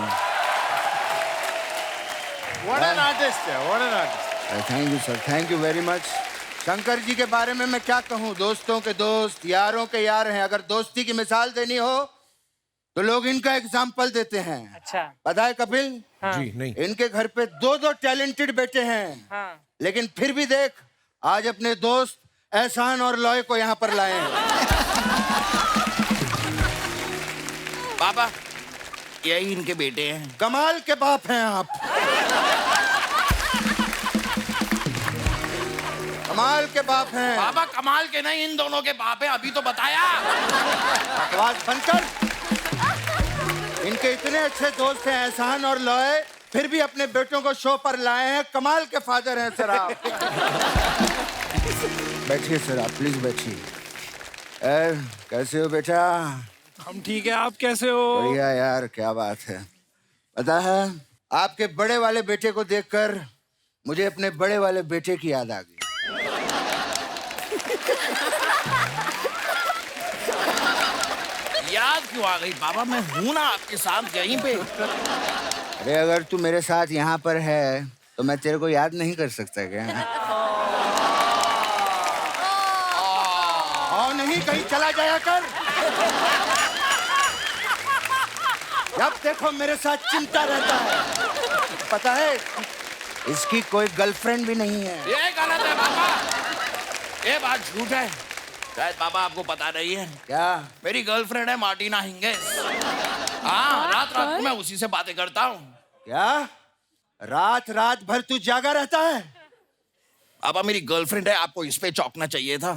What an artist है, what an artist। Thank you sir, thank you very much. Shankar ji के बारे में मैं क्या कहूँ, दोस्तों के दोस्त, यारों के यार हैं। अगर दोस्ती की मिसाल देनी हो तो लोग इनका एग्जाम्पल देते हैं। अच्छा, पता है कपिल? हाँ। जी नहीं। इनके घर पे दो टैलेंटेड बेटे हैं, हाँ। लेकिन फिर भी देख, आज अपने दोस्त एहसान और लॉय को यहाँ पर लाए हैं। पापा, यही इनके बेटे हैं। कमाल के बाप हैं आप। कमाल के बाप हैं। पापा कमाल के नहीं, इन दोनों के बाप हैं, अभी तो बताया। बकवास बंद कर। इनके इतने अच्छे दोस्त हैं एहसान और लॉय, फिर भी अपने बेटों को शो पर लाए हैं। कमाल के फादर हैं सर आप। बैठिए सर, आप प्लीज बैठिए। कैसे हो बेटा? हम ठीक है, आप कैसे हो? बढ़िया यार, क्या बात है। पता है, आपके बड़े वाले बेटे को देखकर मुझे अपने बड़े वाले बेटे की याद आ गई। याद क्यों आ गई पापा? मैं हूं ना आपके साथ यहीं पे। अरे अगर तू मेरे साथ यहाँ पर है तो मैं तेरे को याद नहीं कर सकता क्या? और नहीं कहीं चला जाया कर। जब देखो मेरे साथ चिंता रहता है। पता है, इसकी कोई गर्लफ्रेंड भी नहीं है। ये गलत है पापा, ये बात झूठ है। शायद पापा आपको पता नहीं है। क्या? मेरी गर्लफ्रेंड है मार्टिना हिंगेस। हाँ, रात रात को मैं उसी से बातें करता हूँ। क्या? रात रात भर तू जागा रहता है? पापा मेरी गर्लफ्रेंड है, आपको इस पे चौंकना चाहिए था।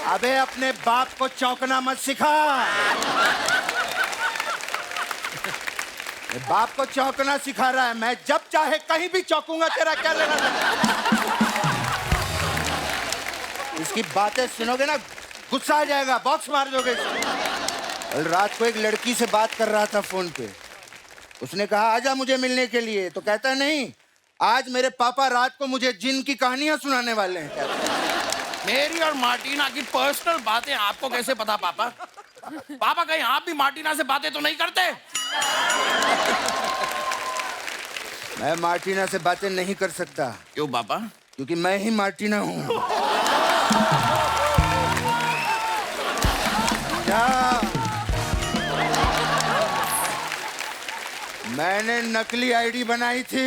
अबे अपने बाप को चौंकना मत सिखा। बाप को चौंकना सिखा रहा है। मैं जब चाहे कहीं भी चौंकूंगा, तेरा क्या लेना देना? इसकी बातें सुनोगे ना, गुस्सा आ जाएगा, बॉक्स मार दोगे। कल रात को एक लड़की से बात कर रहा था फोन पे। उसने कहा आजा मुझे मिलने के लिए, तो कहता है नहीं, आज मेरे पापा रात को मुझे जिन की कहानियां सुनाने वाले हैं। मेरी और मार्टिना की पर्सनल बातें आपको कैसे पता पापा? पापा कहीं आप भी मार्टिना से बातें तो नहीं करते? मैं मार्टिना से बातें नहीं कर सकता। क्यों पापा? क्योंकि मैं ही मार्टिना हूँ। क्या? मैंने नकली आईडी बनाई थी।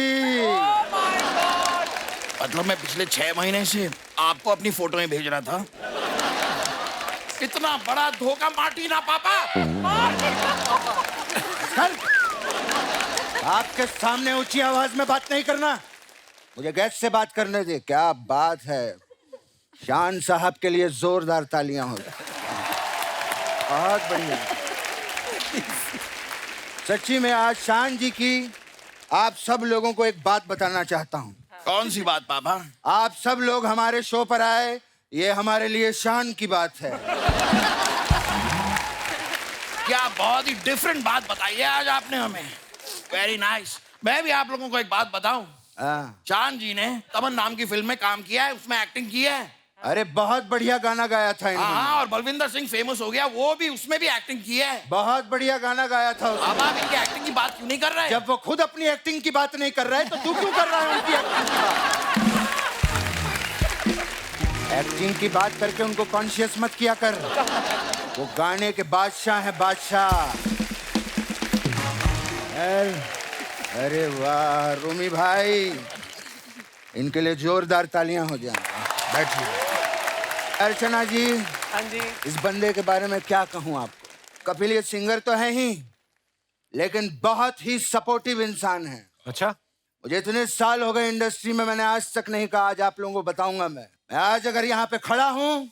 मतलब मैं पिछले 6 महीने से आपको अपनी फोटो में भेज रहा था। इतना बड़ा धोखा मार्टिना पापा। आपके सामने ऊंची आवाज में बात नहीं करना। मुझे गेस्ट से बात करने दे। क्या बात है, शान साहब के लिए जोरदार तालियां हो। बहुत बढ़िया। सच्ची में आज शान जी की आप सब लोगों को एक बात बताना चाहता हूँ। कौन सी बात पापा? आप सब लोग हमारे शो पर आए, ये हमारे लिए शान की बात है। क्या बहुत ही डिफरेंट बात बताई है आज आपने हमें। Very nice. मैं भी आप लोगों को एक बात बताऊं। शान जी ने तमन नाम की फिल्म में काम किया है, उसमें एक्टिंग की है। अरे बहुत बढ़िया गाना गाया था इन्होंने। हाँ, और बलविंदर सिंह फेमस हो गया, वो भी उसमें भी एक्टिंग की है। बहुत बढ़िया गाना गाया था उसने। अब आप इनकी एक्टिंग की बात क्यों नहीं कर रहे? जब वो खुद अपनी एक्टिंग की बात नहीं कर रहा है तो तू क्यों कर रहा है उनकी एक्टिंग की बात? एक्टिंग की बात करके उनको कॉन्शियस मत किया कर। वो गाने के बादशाह हैं, बादशाह। अरे वाह रूमी भाई, इनके लिए जोरदार तालियां हो जाएं। बैठिए। अर्चना जी, हाँ जी। इस बंदे के बारे में क्या कहूं आपको? कपिल ये सिंगर तो है ही, लेकिन बहुत ही सपोर्टिव इंसान है। अच्छा, मुझे इतने साल हो गए इंडस्ट्री में, मैंने आज तक नहीं कहा, आज आप लोगों को बताऊंगा। मैं आज अगर यहाँ पे खड़ा हूँ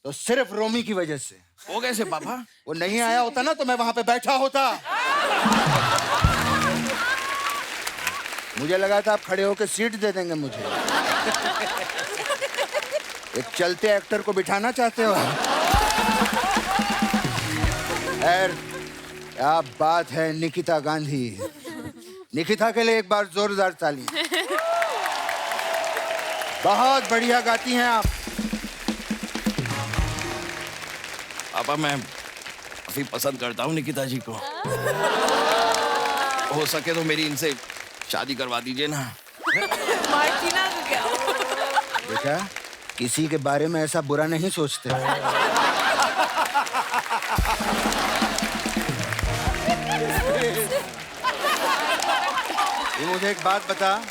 तो सिर्फ रोमी की वजह से। वो कैसे पापा? वो नहीं आया होता ना तो मैं वहां पे बैठा होता। मुझे लगा था आप खड़े होकर सीट दे देंगे मुझे। एक चलते एक्टर को बिठाना चाहते हो? खैर, क्या बात है निकिता गांधी। निकिता के लिए एक बार जोरदार ताली। बहुत बढ़िया गाती हैं आप। पापा मैं काफी पसंद करता हूँ निकिता जी को। हो सके तो मेरी इनसे शादी करवा दीजिए ना। मार्टिना को क्या? बेटा, किसी के बारे में ऐसा बुरा नहीं सोचते। तू मुझे एक बात बता,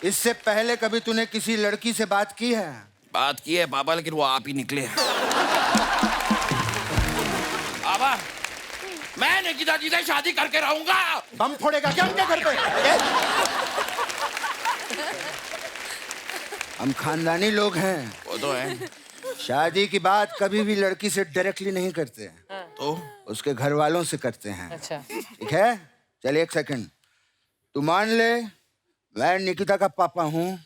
इससे पहले कभी तूने किसी लड़की से बात की है? बात की है पापा, लेकिन वो आप ही निकले। पापा, मैं निकिता जी से शादी करके रहूंगा। बम फोड़ेगा क्या उनके घर पे? हम खानदानी लोग हैं। वो तो है। शादी की बात कभी भी लड़की से डायरेक्टली नहीं करते, तो उसके घर वालों से करते हैं। अच्छा। ठीक है? चल एक सेकंड, तू मान ले मैं निकिता का पापा हूँ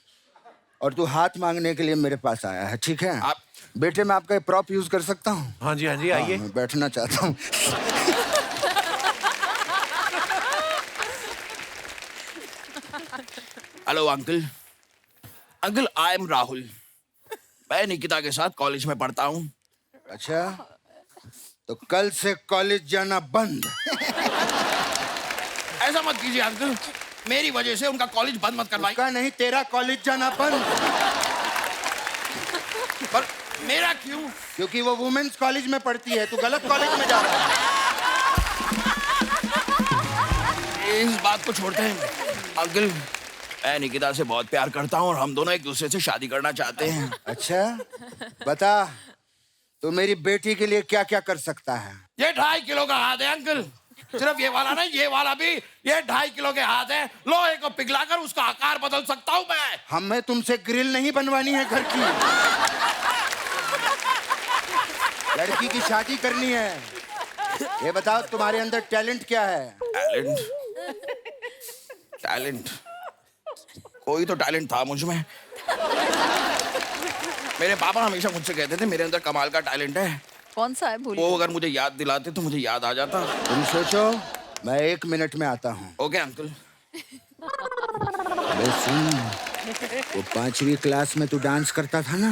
और तू हाथ मांगने के लिए मेरे पास आया है, ठीक है? बेटे, मैं आपका प्रॉप यूज कर सकता हूँ? हाँ जी, हाँ जी, आइए। मैं बैठना चाहता हूँ। Hello uncle. Uncle, I am Rahul. मैं निकिता के साथ कॉलेज में पढ़ता हूँ। अच्छा, तो कल से कॉलेज जाना बंद। ऐसा मत कीजिए अंकल, मेरी वजह से उनका कॉलेज बंद मत करवाइए। उसका नहीं, तेरा कॉलेज जाना बंद। पर मेरा क्यों? क्योंकि वो वुमेन्स कॉलेज में पढ़ती है, तू गलत कॉलेज में जा रहा है। इस बात को छोड़ते हैं अंकल। मैं निकिता से बहुत प्यार करता हूँ और हम दोनों एक दूसरे से शादी करना चाहते हैं। अच्छा, बता तू मेरी बेटी के लिए क्या क्या कर सकता है? ये 2.5 किलो का हाथ है अंकल। सिर्फ ये वाला नहीं, ये वाला भी। ये 2.5 किलो के हाथ है। लोहे को पिघलाकर उसका आकार बदल सकता हूँ मैं। हमें तुमसे ग्रिल नहीं बनवानी है घर की। लड़की की शादी करनी है। ये बताओ तुम्हारे अंदर टैलेंट क्या है? टैलेंट? टैलेंट? कोई तो टैलेंट था मुझ में। मेरे पापा हमेशा मुझसे कहते थे मेरे अंदर कमाल का टैलेंट है। कौन सा है? वो अगर मुझे याद दिलाते तो मुझे याद आ जाता। तुम सोचो, मैं 1 मिनट में आता हूँ। Okay uncle. अबे सुन, वो 5वीं क्लास में तू डांस करता था ना,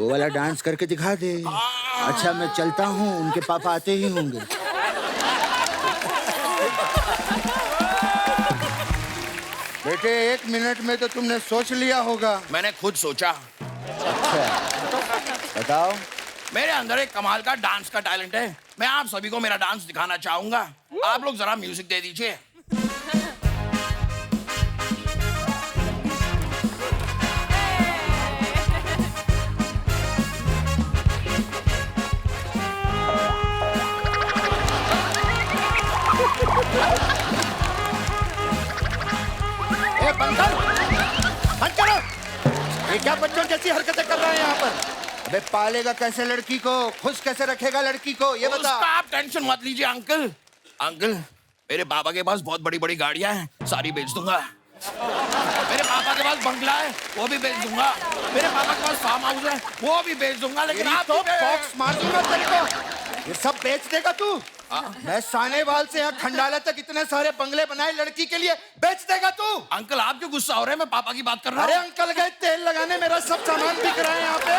वो वाला डांस करके दिखा दे। अच्छा, मैं चलता हूँ, उनके पापा आते ही होंगे। बेटे, 1 मिनट में तो तुमने सोच लिया होगा। मैंने खुद सोचा। अच्छा, बताओ। मेरे अंदर एक कमाल का डांस का टैलेंट है। मैं आप सभी को मेरा डांस दिखाना चाहूंगा। आप लोग जरा म्यूजिक दे दीजिए। ए, बंद कर! बंद करो! ये क्या बच्चों जैसी हरकतें कर रहे हैं यहाँ पर? अबे पालेगा कैसे लड़की को? खुश कैसे रखेगा लड़की को? ये बता। उसका आप टेंशन मत लीजिए अंकल। अंकल, मेरे पापा के पास बहुत बड़ी बड़ी गाड़ियां हैं, सारी बेच दूंगा। मेरे पापा के पास बंगला है, वो भी बेच दूंगा। मेरे पापा के पास फार्म हाउस है, वो भी बेच दूंगा। लेकिन आप तो बॉक्स मार दूंगा तेरे को। ये सब बेच देगा तू? मैं सानेवाल से यहाँ खंडाला तक इतने सारे बंगले बनाए लड़की के लिए, बेच देगा तू? अंकल, आप क्यों गुस्सा हो रहे हैं? मैं पापा की बात कर रहा हूँ। अरे अंकल गए तेल लगाने, मेरा सब सामान बिक रहा है यहाँ पे।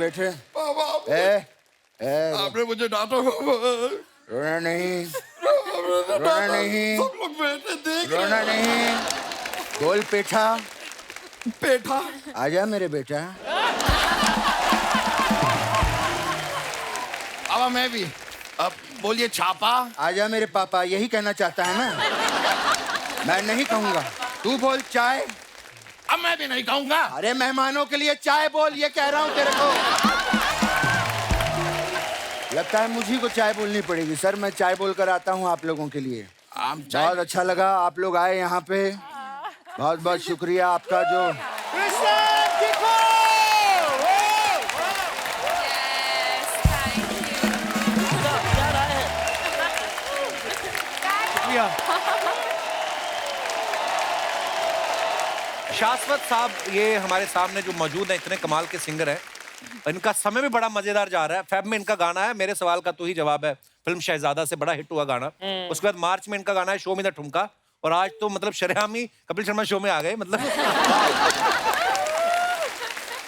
बैठे। आपने मुझे डांटा। रोना नहीं, रोना नहीं, रोना नहीं। गोल पेठा, बेटा आजा मेरे बेटा। अब मैं भी। अब बोलिए छापा। आजा मेरे पापा, यही कहना चाहता है ना? मैं नहीं कहूंगा, तू बोल चाय। अब मैं भी नहीं कहूंगा। अरे मेहमानों के लिए चाय बोल, ये कह रहा हूं तेरे को। लगता है मुझी को चाय बोलनी पड़ेगी। सर मैं चाय बोलकर आता हूं आप लोगों के लिए। बहुत अच्छा लगा आप लोग आए यहाँ पे, बहुत बहुत शुक्रिया आपका। जो शाश्वत साहब ये हमारे सामने जो मौजूद है, इतने कमाल के सिंगर हैं, इनका समय भी बड़ा मजेदार जा रहा है। फेब में इनका गाना है मेरे सवाल का तू ही जवाब है, फिल्म शहजादा से बड़ा हिट हुआ गाना। उसके बाद मार्च में इनका गाना है शो में द ठुमका, और आज तो मतलब शरेआम ही कपिल शर्मा शो में आ गए। मतलब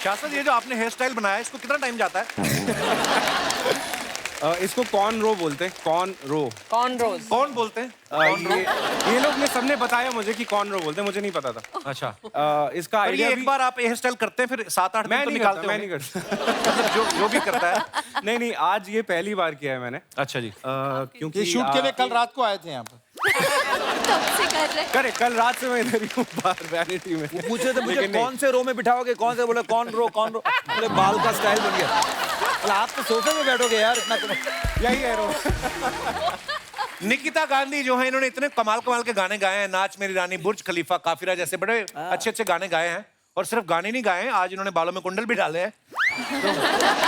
शाश्वत ये जो आपने हेयर स्टाइल बनाया है, इसको कितना टाइम जाता है? इसको कॉर्न रो बोलते हैं। कॉर्न रो। कौन रोज? कौन बोलते हैं? ये लोग ने सबने बताया मुझे कि कॉर्न रो बोलते हैं, मुझे नहीं पता था। अच्छा। इसका पर आइडिया ये एक बार आप हेयर स्टाइल करते हैं फिर 7-8 दिन तो निकालते मैं नहीं करता। जो भी करता है। नहीं, आज ये पहली बार किया है मैंने। अच्छा जी। क्योंकि ये शूट के लिए कल रात को आए थे यहाँ पर। करे कल रात से मैं इधर ही हूँ बाहर वैनिटी में। पूछे थे मुझे कौन से रो में बिठाओगे, कौन से, बोला कौन रो कौन रो। बोले बाल का स्टाइल बन गया। बोला आप तो सोफे में बैठोगे यार, इतना यही है रो। निकिता गांधी जो है, इन्होंने इतने कमाल के गाने गाए हैं, नाच मेरी रानी, बुर्ज खलीफा, काफिरा जैसे बड़े अच्छे गाने गाए हैं। और सिर्फ गाने नहीं गाए हैं, आज इन्होंने बालों में कुंडल भी डाले हैं।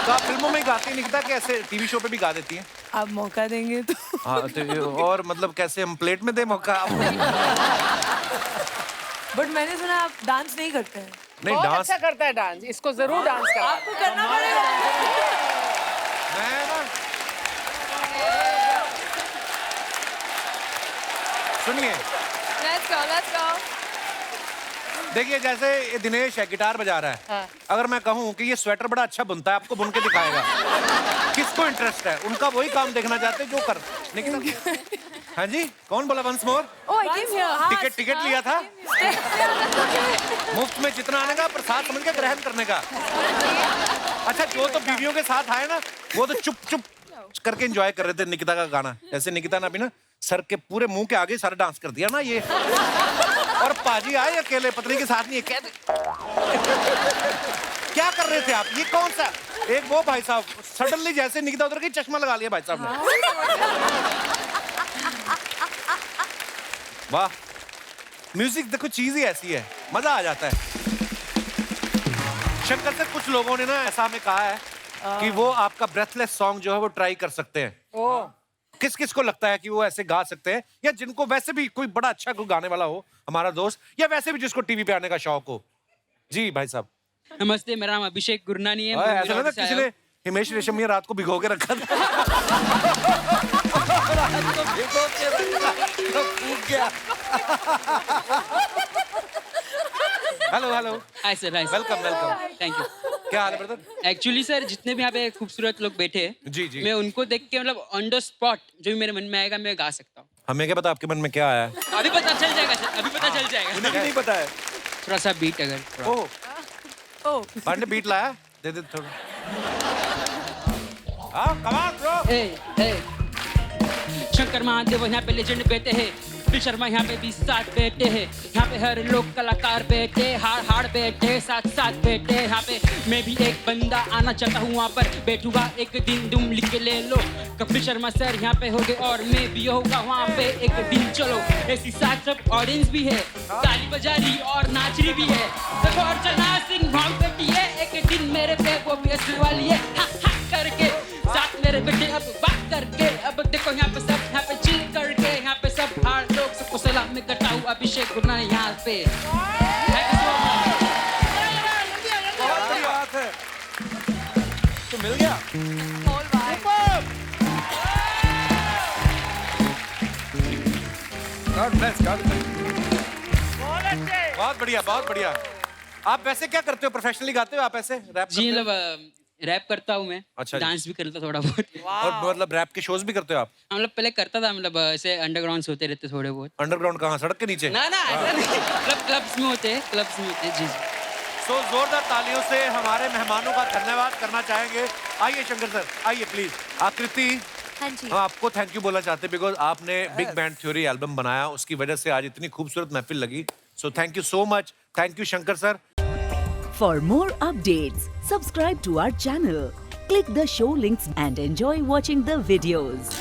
तो आप फिल्मों में ही गाती हैं निकिता, के ऐसे टीवी शो पे भी गा देती हैं? आप मौका देंगे तो। हाँ तो और मतलब कैसे हम प्लेट में दे मौका? बट मैंने सुना आप डांस नहीं करते हैं। नहीं, बहुत डांस अच्छा करता है डांस, इसको जरूर डांस करा। आपको करना पड़ेगा। मैं ना सुनिए, Let's go, let's go. देखिए जैसे ये दिनेश है, गिटार बजा रहा है। हाँ। अगर मैं कहूँ कि ये स्वेटर बड़ा अच्छा बुनता है, आपको बुन के दिखाएगा। किसको इंटरेस्ट है? उनका वही काम देखना चाहते हैं जो कर। निकिता हाँ जी, कौन बोला once more? Oh, I came here. Ticket लिया था मुफ्त में, जितना आने का प्रसाद समझ के ग्रहण करने का। अच्छा, जो तो बीवियों के साथ आए ना, वो तो चुप चुप करके एंजॉय कर रहे थे निकिता का गाना। जैसे निकिता ने अभी ना सर के पूरे मुंह के आगे सारा डांस कर दिया ना ये। और पाजी आए अकेले, पत्नी के साथ नहीं है। क्या कर रहे थे आप? ये कौन सा? एक वो भाई साहब सडनली जैसे निकिता उधर की, चश्मा लगा लिया भाई साहब ने। वाह, म्यूजिक देखो चीज ही ऐसी है, मजा आ जाता है। शंकर से कुछ लोगों ने ना ऐसा हमें कहा है कि वो आपका ब्रेथलेस सॉन्ग जो है वो ट्राई कर सकते हैं। किस किस को लगता है कि वो ऐसे गा सकते हैं, या जिनको वैसे भी कोई बड़ा अच्छा कोई गाने वाला हो हमारा दोस्त, या वैसे भी जिसको टीवी पे आने का शौक हो? जी भाई साहब। नमस्ते, मेरा नाम अभिषेक गुरनानी है। ऐसा लगा किसी ने हिमेश रेशमिया रात को भिगो के रखा था। Hello hello. Hi sir, hi. Welcome welcome. Thank you. क्या हाल है ब्रदर? एक्चुअली सर, जितने भी यहाँ पे खूबसूरत लोग बैठे हैं, जी जी, मैं उनको देख के मतलब ऑन द स्पॉट जो भी मेरे मन में आएगा मैं गा सकता हूँ। हमें क्या पता आपके मन में क्या आया है? अभी पता चल जाएगा सर, अभी पता चल जाएगा। उन्हें भी नहीं पता है। थोड़ा सा बीट अगर। ओह पांडे बीट लाया, दे दे थोड़ा। हाँ come on bro. Shankar Mahadev यहाँ पे लेजेंड बैठे हैं, कपिल शर्मा यहाँ पे भी साथ बैठे हैं, यहाँ पे हर लोग कलाकार बैठे, हाड़ बैठे, साथ साथ बैठे। यहाँ पे मैं भी एक बंदा आना चाहता हूँ, वहाँ पर बैठूंगा एक दिन, तुम लिख के ले लो। कपिल शर्मा सर यहाँ पे होंगे और मैं भी होगा वहाँ पे एक दिन। चलो ऐसी साथ सब ऑडियंस भी है, ताली बजा रही और नाच रही भी है। देखो अर्चना सिंह भाग बैठी है, एक दिन मेरे पे वो भी हंसने वाली है, हा हा करके साथ मेरे बेटे अब बात करके। अब देखो यहाँ पे सब यहाँ पे चिल करके, यहाँ पे सब हार लोग सबको सलाम में करता हूँ अभिषेक गुरनानी यहाँ पे। बहुत बड़ी बात है, तो मिल गया। God bless, God bless. बहुत बढ़िया, बहुत बढ़िया। आप वैसे क्या करते हो? प्रोफेशनली गाते हो आप ऐसे? रैप जी मतलब रैप करता हूँ मैं। अच्छा, डांस भी करता थोड़ा बहुत। और मतलब रैप के शोज भी करते हो आप? मतलब पहले करता था, मतलब ऐसे अंडरग्राउंड होते रहते थोड़े बहुत। अंडरग्राउंड कहाँ? सड़क के नीचे? ना ना ऐसा नहीं, मतलब क्लब्स में होते हैं, जी जी। सो जोरदार तालियों से हमारे मेहमानों का धन्यवाद करना चाहेंगे। आइए शंकर सर, आइए प्लीज। आकृति, हाँ जी। हम आपको थैंक यू बोलना चाहते हैं बिकॉज आपने बिग बैंड थ्योरी एल्बम बनाया, उसकी वजह से आज इतनी खूबसूरत महफिल लगी। So thank you so much. Thank you Shankar sir. For more updates, subscribe to our channel, click the show links and enjoy watching the videos.